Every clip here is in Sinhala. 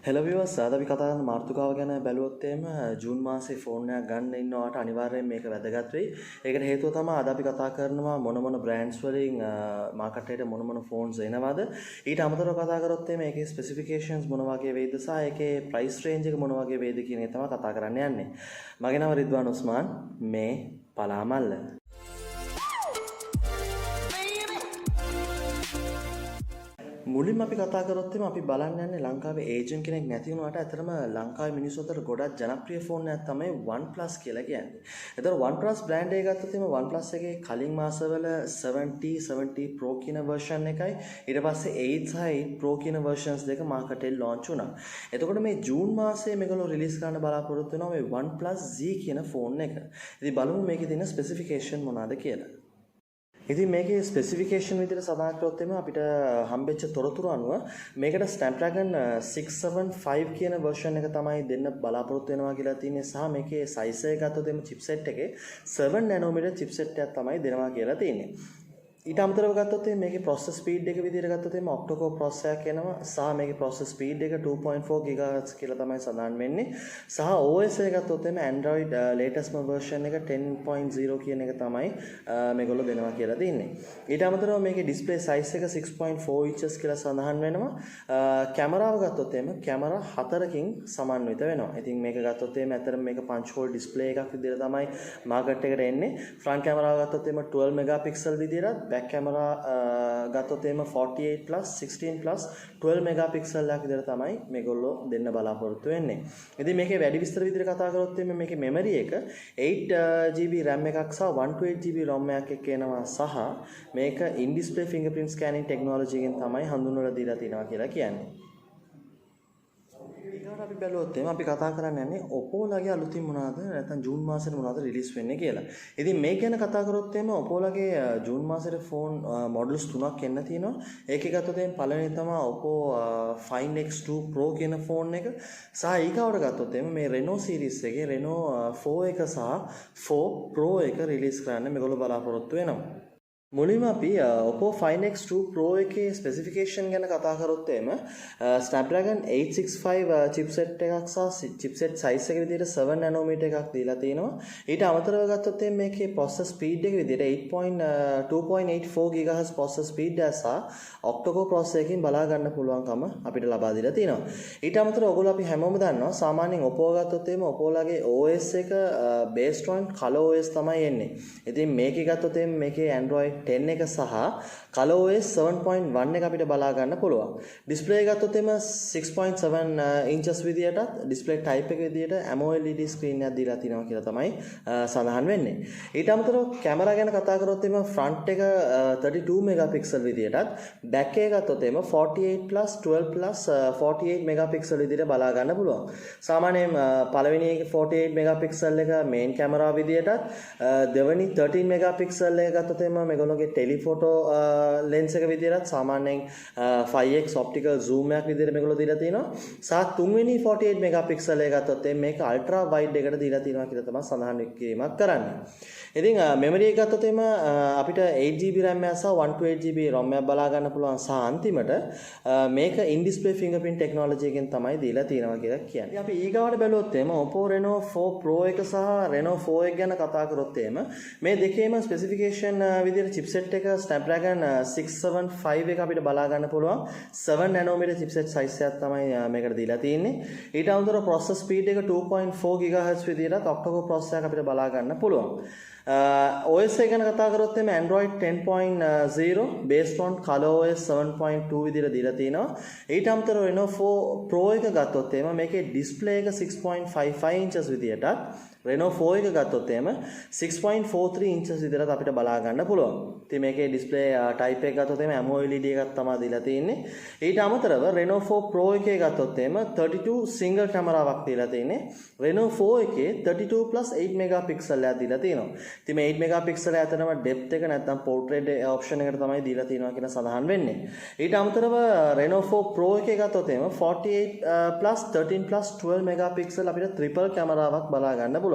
හෙල විවර්ස් අද අපි කතා කරන මාතෘකාව ගැන බැලුවොත් එහෙම ජූන් මාසේ ෆෝන් එකක් ගන්න ඉන්නවට අනිවාර්යයෙන් මේක වැදගත් වෙයි. ඒකට හේතුව තමයි අද අපි කතා කරනවා මොන බ්‍රෑන්ඩ්ස් වලින් මාකට් එකට මොන ෆෝන්ස් එනවද. ඊට අමතරව කතා කරොත් එහෙම ඒකේ ස්පෙસિෆිකේෂන්ස් මොන වගේ වෙයිද සහ ඒකේ ප්‍රයිස් රේන්ජ් එක මොන වගේ වෙයිද කියන එක තමයි කතා කරන්න යන්නේ. මගේ නම රිද්වාන් උස්මාන් මේ පලාමල්ල. මුලින්ම අපි කතා කරොත් එimhe අපි බලන්න යන්නේ ලංකාවේ ඒජන්ට් කෙනෙක් නැති වුණාට අතරම ලංකාවේ මිනිස්සු අතර ගොඩක් ජනප්‍රිය ෆෝන් එකක් තමයි OnePlus කියලා කියන්නේ. ඒතර OnePlus බ්‍රෑන්ඩ් එක ගත්තොත් එimhe OnePlus එකේ කලින් මාසවල 70 Pro කියන version එකයි ඊට පස්සේ 8 සහ 8 Pro කියන versions දෙක මාකට් එකේ launch වුණා. එතකොට මේ ජූන් මාසයේ මේගොල්ලෝ රිලීස් කරන්න බලාපොරොත්තු වෙනවා මේ OnePlus Z කියන ෆෝන් එක. ඉතින් බලමු මේකේ තියෙන ස්පෙસિෆිකේෂන් මොනවාද කියලා. ඉතින් මේකේ ස්පෙસિෆිකේෂන් විදිහට සඳහන් කරොත් එimhe අපිට හම්බෙච්ච තොරතුරු අනුව මේකට Snapdragon 675 කියන version එක තමයි දෙන්න බලාපොරොත්තු වෙනවා කියලා තියෙන්නේ සහ මේකේ size එක ගත්තොත් එimhe chipset එකේ 7 nanometer chipset එකක් තමයි දෙනවා කියලා තියෙන්නේ. ඊට අමතරව ගත්තොත් මේකේ processor speed එක විදිහට ගත්තොත් octa-core processor එකක් එනවා සහ මේකේ processor speed එක 2.4 GHz කියලා තමයි සඳහන් වෙන්නේ සහ OS එක ගත්තොත් Android latest version එක 10.0 කියන එක තමයි මේගොල්ලෝ දෙනවා කියලා තියෙන්නේ. ඊට අමතරව මේකේ display size එක 6.4 inches කියලා සඳහන් වෙනවා. කැමරාව ගත්තොත් කැමරා 4කින් සමන්විත වෙනවා. ඉතින් මේක ගත්තොත් ඇත්තටම මේක punch hole display එකක් විදිහට තමයි market එකට එන්නේ. front කැමරාව ගත්තොත් 12 megapixel විදිහට back camera ගත්තොත් එහෙම 48 plus 16 plus 12 megapixel එකක් විතර තමයි මේගොල්ලෝ දෙන්න බලාපොරොත්තු වෙන්නේ. ඉතින් මේකේ වැඩි විස්තර විදිහට කතා කරොත් එimhe මේකේ memory එක 8GB RAM එකක් සහ 128GB ROM එකක් එක්ක එනවා සහ මේක in display fingerprint scanning technology එකෙන් තමයි හඳුන්වලා දීලා තිනවා කියලා කියන්නේ. ඊළඟට අපි බැලුවොත් අපි කතා කරන්න යන්නේ Oppo ලගේ අලුතින් මොනවාද නැත්නම් ජූන් මාසෙට මොනවාද රිලීස් වෙන්නේ කියලා. ඉතින් මේක ගැන කතා කරොත් Oppo ලගේ ජූන් මාසෙට ෆෝන් මොඩල්ස් තුනක් එන්න තියෙනවා. ඒකේ ගත්තොත් පළවෙනි තමයි Oppo Find X2 Pro කියන ෆෝන් එක. සහ ඊගාවට ගත්තොත් මේ Reno series එකේ Reno 4 එක සහ 4 Pro එක රිලීස් කරන්න මේගොල්ලෝ බලාපොරොත්තු වෙනවා. මුලින්ම අපි Oppo Find X2 Pro එකේ ස්පෙસિෆිකේෂන් ගැන කතා කරොත් Snapdragon 865 chipset එකක් සහ chipset size එක විදිහට 7 nanometer එකක් දීලා තිනවා. ඊට අමතරව ගත්තොත් මේකේ processor speed එක විදිහට 2.84 GHz processor speed එක සහ octa-core processor එකකින් බලා ගන්න පුළුවන්කම අපිට ලබා දීලා තිනවා. ඊට අමතරව ඔයගොල්ලෝ අපි හැමෝම දන්නවා සාමාන්‍යයෙන් Oppo ගත්තොත් Oppo ලගේ OS එක based on color OS තමයි එන්නේ. ඉතින් මේකේ ගත්තොත් මේකේ Android 10 එක සහ ColorOS 7.1 එක අපිට බලා ගන්න පුළුවන්. ඩිස්ප්ලේ එක ගත්තොත් 6.7 inches විදියටත් ඩිස්ප්ලේ ටයිප් එක විදියට AMOLED ස්ක්‍රීන් එකක් දීලා තිනවා කියලා තමයි සඳහන් වෙන්නේ. ඊට අමතරව කැමරා ගැන කතා කරොත් ෆ්‍රන්ට් එක 32 megapixel විදියටත් බැක් එක ගත්තොත් 48 plus 12 plus 48 megapixel විදියට බලා ගන්න පුළුවන්. සාමාන්‍යයෙන් පළවෙනි එක 48 megapixel එක මේන් කැමරා විදියටත් දෙවෙනි 13 megapixel එක ගත්තොත් මේගොල්ලෝගේ ටෙලිෆොටෝ ලෙන්ස් එක විදිහට සාමාන්‍යයෙන් 5x optical zoom එකක් විදිහට මේගොල්ලෝ දීලා තිනවා. සහ තුන්වෙනි 48 megapixel එක ගත්තොත් මේක ultra wide එකට දීලා තිනවා කියලා තමයි සඳහන් කිරීමක් කරන්නේ. ඉතින් memory එක ගත්තොත් අපිට 8GB RAM එක සහ 128GB ROM එකක් බලා ගන්න පුළුවන් සහ අන්තිමට මේක in display fingerprint technology එකෙන් තමයි දීලා තිනවා කියලා කියන්නේ. අපි ඊගාවට බැලුවොත් Oppo Reno 4 Pro එක සහ Reno 4 එක ගැන කතා කරොත් මේ දෙකේම specification විදිහට chipset එක Snapdragon 675 එක අපිට බලා ගන්න පුළුවන් 7 nanometer chipset size එකක් තමයි මේකට දීලා තියෙන්නේ. ඊට අමතරව processor speed එක 2.4 GHz විදිහට octa-core processor එකක් අපිට බලා ගන්න පුළුවන්. OS එක ගැන කතා කරොත් Android 10.0 based on ColorOS 7.2 විදිහට දීලා තිනවා. ඊට අමතරව Reno 4 Pro එක ගත්තොත් මේකේ display එක 6.55 inches විදිහටත් Reno 4 එක ගත්තොත් 6.43 inches විදිහට අපිට බලා ගන්න පුළුවන්. ඉතින් මේකේ display type එක ගත්තොත් AMOLED එකක් තමයි දීලා තියෙන්නේ. ඊට අමතරව Reno 4 Pro එකේ ගත්තොත් 32 single කැමරාවක් දීලා තියෙන්නේ. Reno 4 එකේ 32 plus 8 megapixel එකක් දීලා තියෙනවා. ඉතින් මේ 8 megapixel ඇතනම depth එක නැත්නම් portrait option එකට තමයි දීලා තියෙනවා කියන සඳහන් වෙන්නේ. ඊට අමතරව Reno 4 Pro එකේ ගත්තොත් 48 plus 13 plus 12 megapixel අපිට triple කැමරාවක් බලා ගන්න පුළුවන්.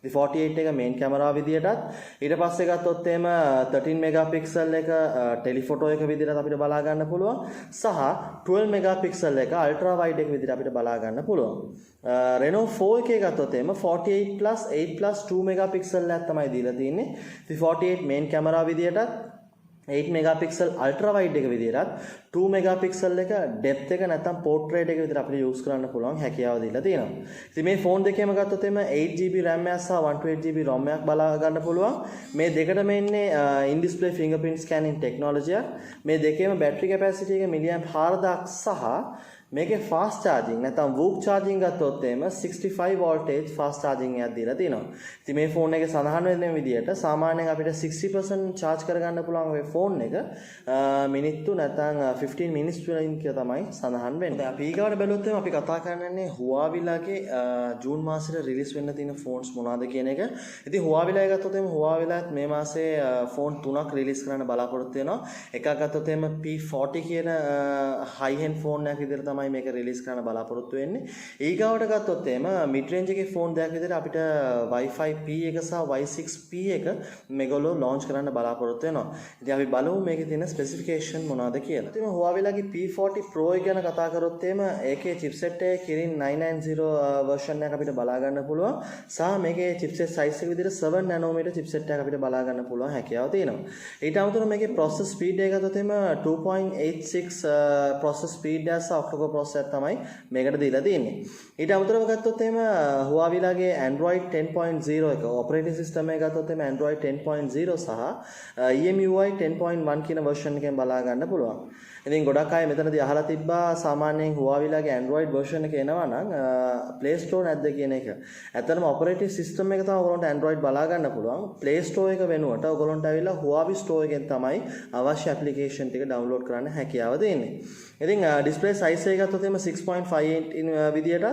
ඉතින් 48 එක මේන් කැමරාව විදියටත් ඊට පස්සේ ගත්තොත් එහෙම 13 මෙගාපික්සල් එක ටෙලිෆොටෝ එක විදියට අපිට බලා ගන්න පුළුවන් සහ 12 මෙගාපික්සල් එක අල්ට්‍රා වයිඩ් එක විදියට අපිට බලා ගන්න පුළුවන්. Renault 4 එකේ ගත්තොත් එහෙම 48 8 2 මෙගාපික්සල් එකක් තමයි දීලා තියෙන්නේ. ඉතින් 48 මේන් කැමරාව විදියටත් 8 මෙගාපික්සල් අල්ට්‍රා වයිඩ් එක විදියටත් 2 මෙගාපික්සල් එක ඩෙප්ත් එක නැත්නම් පෝර්ට්‍රේට් එක විදියට අපිට යූස් කරන්න පුළුවන් හැකියාව දීලා තියෙනවා. ඉතින් මේ ෆෝන් දෙකේම ගත්තොත් එimhe 8GB RAM එකක් සහ 128GB ROM එකක් බලා ගන්න පුළුවන්. මේ දෙකටම එන්නේ in display fingerprint scanning technology එකක්. මේ දෙකේම බැටරි කැපැසිටි එක මිලියම් 4000ක් සහ මේකේ ෆාස්ට් charging නැත්නම් වූක් charging ගත්තොත් එimhe 65 voltage fast charging එකක් දීලා තියෙනවා. ඉතින් මේ ෆෝන් එකේ සඳහන් වෙන විදිහට සාමාන්‍යයෙන් අපිට 60% charge කරගන්න පුළුවන් ඔය ෆෝන් එක මිනිත්තු නැත්නම් 15 minutes වලින් කියලා තමයි සඳහන් වෙන්නේ. අපි ඊගාවට බැලුවොත් එimhe අපි කතා කරන්නේ Huawei ලගේ ජූන් මාසෙට රිලීස් වෙන්න තියෙන ෆෝන්ස් මොනවාද කියන එක. ඉතින් Huawei ලයි ගත්තොත් එimhe Huawei ලත් මේ මාසේ ෆෝන් 3ක් රිලීස් කරන්න බලාපොරොත්තු වෙනවා. එකක් ගත්තොත් එimhe P40 කියන high end ෆෝන් එකක් විදිහට තමයි මේක රිලීස් කරන්න බලාපොරොත්තු වෙන්නේ. ඊගාවට ගත්තොත් එimhe mid range එකේ ෆෝන් දෙකක් විදිහට අපිට Wi-Fi P එක සහ Y6P එක මේගොල්ලෝ launch කරන්න බලාපොරොත්තු වෙනවා. ඉතින් අපි බලමු මේකේ තියෙන ස්පෙસિෆිකේෂන් මොනවද කියලා. ඉතින් Huawei ලගේ P40 Pro එක ගැන කතා කරොත් එimhe ඒකේ chipset එක Kirin 990 version එකක් අපිට බලා ගන්න පුළුවන්. සහ මේකේ chipset size එක විදිහට 7 nanometer chipset එකක් අපිට බලා ගන්න පුළුවන් හැකියාව තියෙනවා. ඊට අමතරව මේකේ process speed එක ගත්තොත් එimhe 2.86 process speed එක සහ octa-core processor තමයි මේකට දීලා තියෙන්නේ. ඊට අමතරව ගත්තොත් එimhe Huawei ලගේ Android 10.0 එක operating system එක ගත්තොත් එimhe Android 10.0 සහ EMUI 10.1 කියන version එකෙන් බලා ගන්න පුළුවන්. ඉතින් ගොඩක් අය මෙතනදී අහලා තිබ්බා සාමාන්‍යයෙන් Huawei ලගේ Android version එක එනවා නම් Play Store නැද්ද කියන එක. ඇත්තටම operating system එක තමයි ඔයගොල්ලන්ට Android බලා ගන්න පුළුවන්. Play Store එක වෙනුවට ඔයගොල්ලන්ට ඇවිල්ලා Huawei Store එකෙන් තමයි අවශ්‍ය application ටික download කරන්න හැකියාව දෙන්නේ. ඉතින් display size එක ගත්තොත් එimhe 6.58 විදියට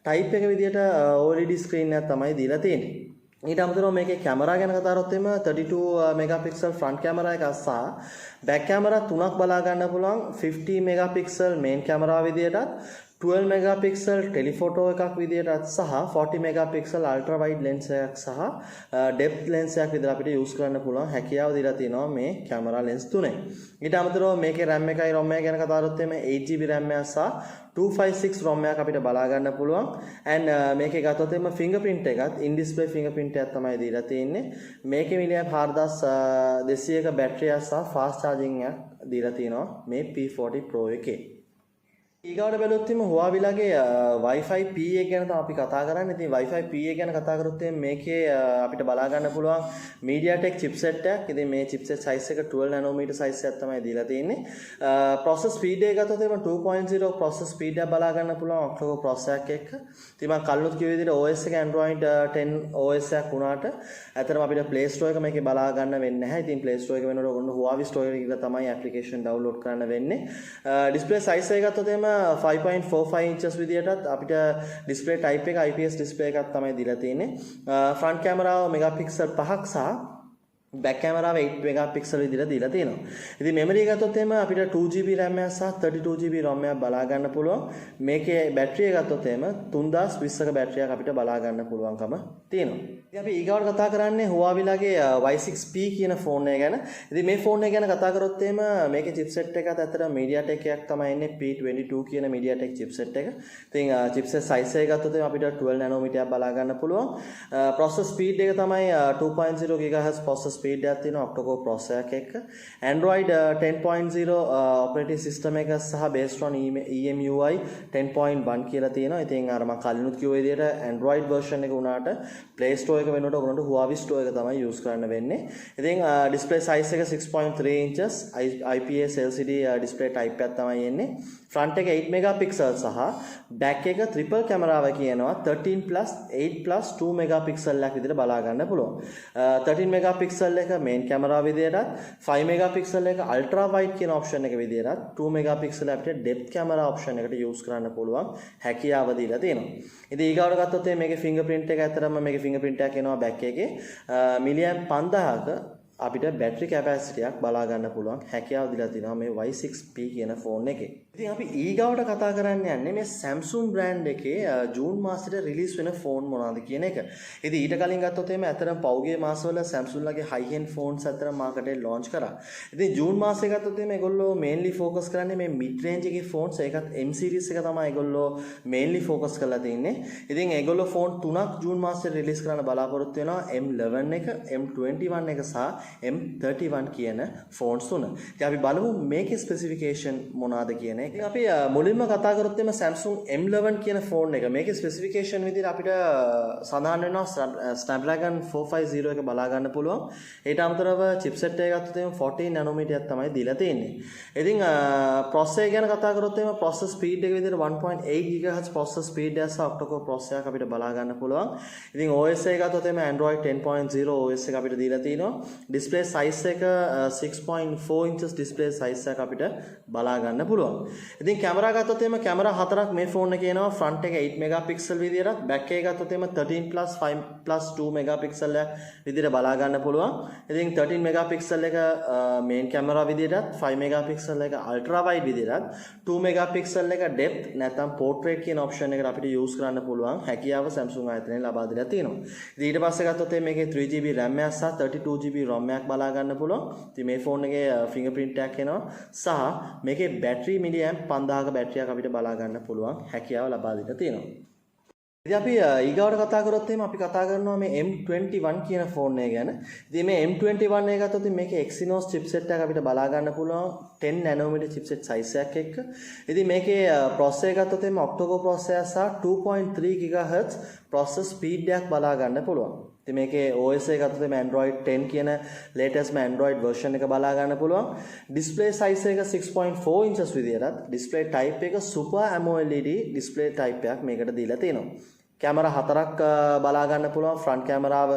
type එක විදියට OLED screen එකක් තමයි දීලා තියෙන්නේ. ඊට අමතරව මේකේ කැමරා ගැන කතා කරොත් එimhe 32 මෙගාපික්සල් front camera එකක් සහ back camera තුනක් බලා ගන්න පුළුවන්. 50 megapixel main camera විදියටත් 12 megapixel telephoto එකක් විදියටත් සහ 40 මෙගාපික්සල් අල්ට්‍රා වයිඩ් ලෙන්ස් එකක් සහ ඩෙප්ත් ලෙන්ස් එකක් විදිහට අපිට යූස් කරන්න පුළුවන් හැකියාව දීලා තියෙනවා මේ කැමරා ලෙන්ස් තුනේ. ඊට අමතරව මේකේ RAM එකයි ROM එක ගැන කතා කරොත් එimhe 8GB RAM එකක් සහ 256 ROM එකක් අපිට බලා ගන්න පුළුවන්. and මේකේ ගත්තොත් එimhe fingerprint එකත් in display fingerprint එකක් තමයි දීලා තියෙන්නේ. මේකේ මිලියම් 4200ක බැටරිය සහ fast charging එකක් දීලා තියෙනවා මේ P40 Pro එකේ. ඊගාවට බැලුවොත් එimhe Huawei ලගේ Wi-Fi P එක ගැන තමයි අපි කතා කරන්නේ. ඉතින් Wi-Fi P එක ගැන කතා කරොත් මේකේ අපිට බලා ගන්න පුළුවන් MediaTek chipset එකක්. ඉතින් මේ chipset size එක 12 nanometer size එකක් තමයි දීලා තියෙන්නේ. process speed එක ගත්තොත් එimhe 2.0 process speed එක බලා ගන්න පුළුවන් octa-core processor එකක් එක්ක. ඉතින් මම කලිනුත් කිව්ව විදිහට OS එක Android 10 OS එකක් වුණාට ඇත්තටම අපිට Play Store එක මේකේ බලා ගන්න වෙන්නේ නැහැ. ඉතින් Play Store එක වෙනකොට ඔයගොල්ලෝ Huawei Store එකේ ගිහලා තමයි application download කරන්න වෙන්නේ. display size එක ගත්තොත් එimhe 5.45 inches විදියටත් අපිට display type එක IPS display එකක් තමයි දීලා තියෙන්නේ. front camera megapixel 5ක් සහ back camera 8 megapixel විදිහට දීලා තියෙනවා. ඉතින් memory එක ගත්තොත් එimhe අපිට 2GB RAM එකක් සහ 32GB ROM එකක් බලා ගන්න පුළුවන්. මේකේ battery එක ගත්තොත් එimhe 3020ක battery එකක් අපිට බලා ගන්න පුළුවන්කම තියෙනවා. ඉතින් අපි ඊගාවට කතා කරන්නේ Huawei ලගේ Y6P කියන ෆෝන් එක ගැන. ඉතින් මේ ෆෝන් එක ගැන කතා කරොත් එimhe මේකේ chipset එකත් ඇත්තට MediaTek එකක් තමයි එන්නේ P22 කියන MediaTek chipset එක. ඉතින් chipset size එක ගත්තොත් එimhe අපිට 12 nanometer බලා ගන්න පුළුවන්. process speed එක තමයි 2.0 GHz process speed එකක් තියෙනවා octa-core processor එකක් එක්ක. Android 10.0 operating system එක සහ based on EMUI 10.1 කියලා තියෙනවා. ඉතින් අර මම කලිනුත් කිව්ව විදිහට Android version එක උනාට Play Store එක වෙනකොට ඔයගොල්ලන්ට Huawei Store එක තමයි use කරන්න වෙන්නේ. ඉතින් display size එක 6.3 inches IPS LCD display type එකක් තමයි එන්නේ. front එක 8 megapixel සහ back එක triple camera කියනවා 13+8+2 megapixel එකක් විදිහට බලා ගන්න පුළුවන්. 13 megapixel එක main camera විදිහටත් 5 megapixel එක ultra wide කියන option එක විදිහටත් 2 megapixel අපිට depth camera option එකට use කරන්න පුළුවන් හැකියාව දීලා තියෙනවා. ඉතින් ඊගාවට ගත්තොත් මේකේ fingerprint එක ඇතරම මේකේ fingerprint එකක් එනවා back එකේ මිලියම් 5000ක අපිට battery capacity එකක් බලා ගන්න පුළුවන් හැකියාව දීලා තියෙනවා මේ Y6P කියන ෆෝන් එකේ. ඉතින් අපි ඊගාවට කතා කරන්න යන්නේ මේ Samsung brand එකේ ජූන් මාසෙට රිලීස් වෙන ෆෝන් මොනවාද කියන එක. ඉතින් ඊට කලින් ගත්තොත් එimhe අතරම පෞගේ මාසවල Samsung ලගේ high end phones අතර මාකටේ launch කරා. ඉතින් ජූන් මාසයේ ගත්තොත් එimhe ඒගොල්ලෝ mainly focus කරන්නේ මේ mid range එකේ phones. ඒකත් M series එක තමයි ඒගොල්ලෝ mainly focus කරලා තින්නේ. ඉතින් ඒගොල්ලෝ phone තුනක් ජූන් මාසයේ රිලීස් කරන්න බලාපොරොත්තු වෙනවා. M11 එක, M21 එක සහ M31 කියන phones තුන. ඉතින් අපි බලමු මේකේ specification මොනවාද කියන ඉතින් අපි මුලින්ම කතා කරොත් එimhe Samsung M11 කියන ෆෝන් එක. මේකේ ස්පෙસિෆිකේෂන් විදිහට අපිට සඳහන් වෙනවා Snapdragon 450 එක බලා ගන්න පුළුවන්. ඊට අමතරව chipset එක ගත්තොත් එimhe 14 nanometer එකක් තමයි දීලා තියෙන්නේ. ඉතින් processor ගැන කතා කරොත් එimhe processor speed එක විදිහට 1.8 GHz processor speed එක සහ octa-core processor එකක් අපිට බලා ගන්න පුළුවන්. ඉතින් OS එක ගත්තොත් එimhe Android 10.0 OS එක අපිට දීලා තිනවා. display size එක 6.4 inches display size එකක් අපිට බලා ගන්න පුළුවන්. ඉතින් කැමරා ගත්තොත් එimhe කැමරා හතරක් මේ ෆෝන් එකේ එනවා. ෆ්‍රන්ට් එක 8 මෙගාපික්සල් විදියට, බැක් එක ගත්තොත් එimhe 13 5 2 මෙගාපික්සල් විදියට බලා ගන්න පුළුවන්. ඉතින් 13 මෙගාපික්සල් එක මේන් කැමරා විදියටත්, 5 මෙගාපික්සල් එක අල්ට්‍රා වයිඩ් විදියටත්, 2 මෙගාපික්සල් එක ඩෙප්ත් නැත්නම් පෝර්ට්‍රේට් කියන ඔප්ෂන් එකට අපිට යූස් කරන්න පුළුවන් හැකියාව Samsung ආයතනයෙන් ලබා දීලා තියෙනවා. ඉතින් ඊට පස්සේ ගත්තොත් මේකේ 3GB RAM එකක් සහ 32GB ROM එකක් බලා ගන්න පුළුවන්. ඉතින් මේ ෆෝන් එකේ fingerprint එකක් එනවා සහ මේකේ බැටරි මිලියම් 5000ක බැටරියක් අපිට බලා ගන්න පුළුවන් හැකියාව ලබා දීලා තියෙනවා. ඉතින් අපි ඊගාවට කතා කරොත් එහෙනම් අපි කතා කරනවා මේ M21 කියන ෆෝන් එක ගැන. ඉතින් මේ M21 එක ගත්තොත් මේකේ Exynos chipset එකක් අපිට බලා ගන්න පුළුවන් 10 nanometer chipset size එකක් එක්ක. ඉතින් මේකේ processor එක ගත්තොත් එimhe octa-core processor සහ 2.3 GHz processor speed එකක් බලා ගන්න පුළුවන්. ඉතින් මේකේ OS එක ගත්තොත් එimhe Android 10 කියන latest Android version එක බලා ගන්න පුළුවන්. display size එක 6.4 inches විදියටත්, display type එක Super AMOLED display type එකක් මේකට දීලා තියෙනවා. කැමරා හතරක් බලා ගන්න පුළුවන්. ෆ්‍රන්ට් කැමරාව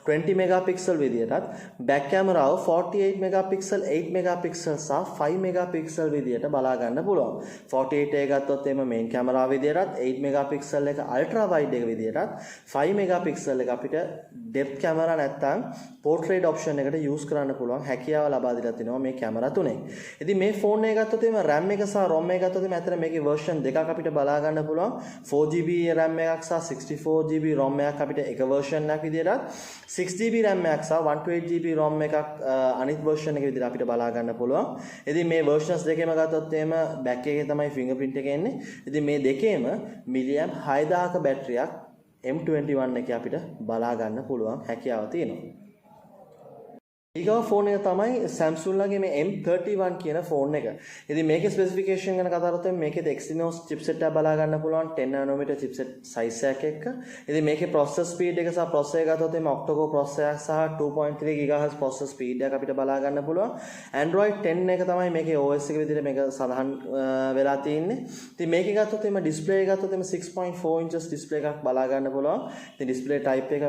20 මෙගාපික්සල් විදියටත්, බැක් කැමරාව 48 මෙගාපික්සල්, 8 මෙගාපික්සල් සහ 5 මෙගාපික්සල් විදියට බලා ගන්න පුළුවන්. 48 එක ගත්තොත් එimhe මේන් කැමරාව විදියටත්, 8 මෙගාපික්සල් එක අල්ට්‍රා වයිඩ් එක විදියටත්, 5 මෙගාපික්සල් එක අපිට ඩෙප්ත් කැමරා නැත්නම් පෝර්ට්‍රේට් ඔප්ෂන් එකට යූස් කරන්න පුළුවන් හැකියාව ලබා දීලා තිනවා මේ කැමරා තුනේ. ඉතින් මේ ෆෝන් එක ගත්තොත් එimhe RAM එක සහ ROM එක ගත්තොත් එimhe අතර මේකේ version දෙකක් අපිට බලා ගන්න පුළුවන්. 4GB RAM එකක් සහ 64GB ROM එකක් අපිට එක version එකක් විදියටත්, 6GB RAM එකක් සහ 128GB ROM එකක් අනිත් version එක විදියට අපිට බලා ගන්න පුළුවන්. ඉතින් මේ versions දෙකේම ගත්තොත් එimhe back එකේ තමයි fingerprint එක එන්නේ. ඉතින් මේ දෙකේම මිලියම් 6000ක බැටරියක් M21 එකේ අපිට බලා ගන්න පුළුවන් හැකියාව තියෙනවා. ඊගව ෆෝන් එක තමයි Samsung ලගේ මේ M31 කියන ෆෝන් එක. ඉතින් මේකේ ස්පෙસિෆිකේෂන් ගැන කතා කරද්දී මේකේ Exynos chipset එක බලා ගන්න පුළුවන් 10 nanometer chipset size එකක් එක්ක. ඉතින් මේකේ processor speed එක සහ processor එක ගත්තොත් එimhe octa-core processor සහ 2.3 GHz processor speed එක අපිට බලා ගන්න පුළුවන්. Android 10 එක තමයි මේකේ OS එක විදිහට මේක සඳහන් වෙලා තියෙන්නේ. ඉතින් මේකේ ගත්තොත් එimhe display එක ගත්තොත් එimhe 6.4 inches display එකක් බලා ගන්න පුළුවන්. ඉතින් display type එක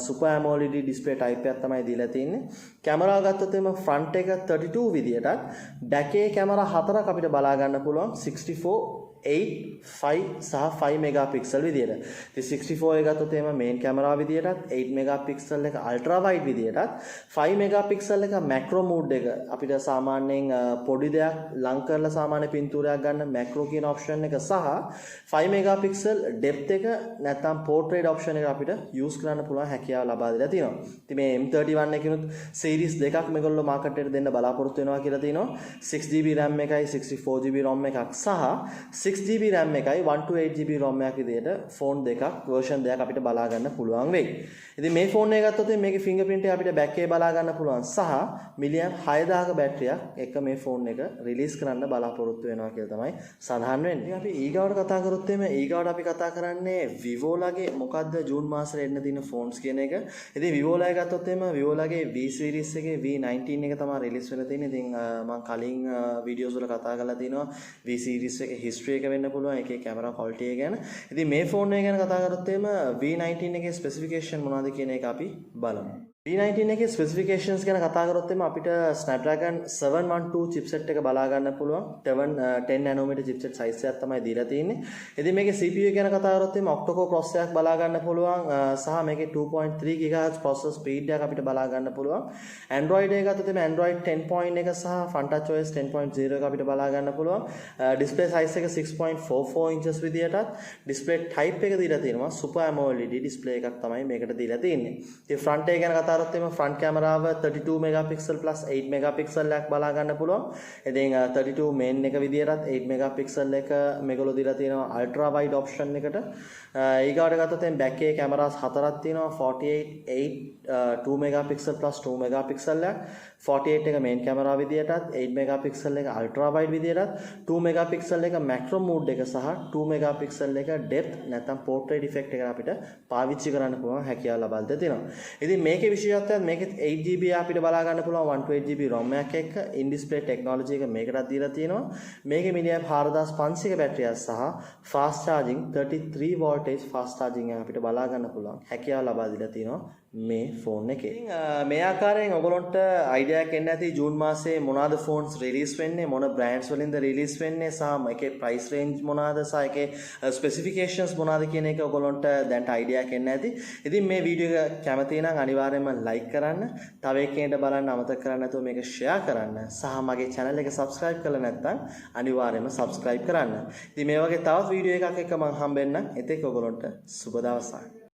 Super AMOLED display type එකක් තමයි දීලා තියෙන්නේ. කැමරා ගත්තොත් එimhe front එක 32 විදියටත්, back එකේ කැමරා හතරක් අපිට බලා ගන්න පුළුවන් 64 8 5 සහ 5 මෙගාපික්සල් විදියට. ඉතින් 64 එක ගත්තොත් එimhe මේන් කැමරා විදියටත්, 8 මෙගාපික්සල් එක අල්ට්‍රා වයිඩ් විදියටත්, 5 මෙගාපික්සල් එක මැක්‍රෝ මෝඩ් එක අපිට සාමාන්‍යයෙන් පොඩි දෙයක් ලං කරලා සාමාන්‍ය පින්තූරයක් ගන්න මැක්‍රෝ කියන ඔප්ෂන් එක සහ 5 මෙගාපික්සල් ඩෙප්ත් එක නැත්නම් පෝර්ට්‍රේට් ඔප්ෂන් එක අපිට යූස් කරන්න පුළුවන් හැකියාව ලබා දීලා තියෙනවා. ඉතින් මේ M31 එකකිනුත් සීරීස් දෙකක් මේගොල්ලෝ මාකට් එකට දෙන්න බලාපොරොත්තු වෙනවා කියලා තියෙනවා. 6GB RAM එකයි 64GB ROM එකක් සහ 6GB RAM එකයි 128GB ROM එකක් විදියට ෆෝන් දෙකක් version දෙකක් අපිට බලා ගන්න පුළුවන් වෙයි. ඉතින් මේ ෆෝන් එක ගත්තොත් මේකේ fingerprint එක අපිට back එකේ බලා ගන්න පුළුවන් සහ මිලියම් 6000ක බැටරියක් එක මේ ෆෝන් එක රිලීස් කරන්න බලාපොරොත්තු වෙනවා කියලා තමයි සඳහන් වෙන්නේ. ඉතින් අපි ඊගාවට කතා කරොත් ඊගාවට අපි කතා කරන්නේ Vivo ලගේ මොකද්ද ජූන් මාසෙට එන්න තියෙන ෆෝන්ස් කියන එක. ඉතින් Vivo ලගේ ගත්තොත් Vivo ලගේ V series එකේ V19 එක තමයි රිලීස් වෙලා තියෙන්නේ. ඉතින් මම කලින් වීඩියෝස් වල කතා කරලා තිනවා V series එකේ history එක වෙන්න පුළුවන් ඒකේ කැමරා quality එක ගැන. ඉතින් මේ ෆෝන් එක ගැන කතා කරොත් V19 එකේ specification මොනවද කියන එක අපි බලමු. B19 එකේ ස්පෙસિෆිකේෂන්ස් ගැන කතා කරොත් එimhe අපිට Snapdragon 712 chipset එක බලා ගන්න පුළුවන්. 10 nanometer chipset size එකක් තමයි දීලා තියෙන්නේ. ඉතින් මේකේ CPU එක ගැන කතා කරොත් එimhe octa-core processor එකක් බලා ගන්න පුළුවන්. සහ මේකේ 2.3 GHz processor speed එකක් අපිට බලා ගන්න පුළුවන්. Android එක ගත්තොත් එimhe Android 10.1 සහ FunTouch OS 10.0 එක අපිට බලා ගන්න පුළුවන්. display size එක 6.44 inches විදියටත් display type එක දීලා තියෙනවා. Super AMOLED display එකක් තමයි මේකට දීලා තියෙන්නේ. ඉතින් front එක ගැන කතා front camera 32 megapixel plus 8 megapixel එකක් බලා ගන්න පුළුවන්. ඉතින් 32 main එක විදියටත් 8 megapixel එක මේගොල්ලෝ දීලා තියෙනවා ultra wide option එකට. ඊගාවට ගත්තොත් එම් back එකේ cameras හතරක් තියෙනවා 48 8 2 megapixel plus 2 megapixel එකක්. 48 එක main camera විදියටත් 8 megapixel එක ultra wide විදියටත් 2 megapixel එක macro mode එක සහ 2 megapixel එක depth නැත්නම් portrait effect එක අපිට පාවිච්චි කරන්න පුළුවන් හැකියාව ලබා දෙනවා. ඉතින් මේකේ විශේෂත්වයක් මේකෙත් 8GB අපිට බලා ගන්න පුළුවන් 128GB ROM එකක් එක්ක in display technology එක මේකටත් දීලා තියෙනවා. මේකේ milliamp 4500ක බැටරියක් සහ fast charging 33 voltage fast charging එක අපිට බලා ගන්න පුළුවන් හැකියාව ලබා දීලා තියෙනවා මේ ෆෝන් එකේ. ඉතින් මේ ආකාරයෙන් ඔයගොල්ලන්ට අයිඩියා එකක් එන්න ඇති ජූන් මාසයේ මොනවාද ෆෝන්ස් රිලීස් වෙන්නේ මොන බ්‍රෑන්ඩ්ස් වලින්ද රිලීස් වෙන්නේ සහ මේකේ ප්‍රයිස් රේන්ජ් මොනවාද සහ ඒකේ ස්පෙસિෆිකේෂන්ස් මොනවාද කියන එක ඔයගොල්ලන්ට දැන්ට අයිඩියා එකක් එන්න ඇති. ඉතින් මේ වීඩියෝ එක කැමති නම් අනිවාර්යයෙන්ම ලයික් කරන්න. තව එකෙන්ට බලන්න අමතක කරන්න නැතුව මේක ෂෙයා කරන්න. සහ මගේ channel එක subscribe කරලා නැත්නම් අනිවාර්යයෙන්ම subscribe කරන්න. ඉතින් මේ වගේ තවත් වීඩියෝ එකක් එක්ක මම හම්බෙන්නම්. එතෙක් ඔයගොල්ලන්ට සුබ දවසක්.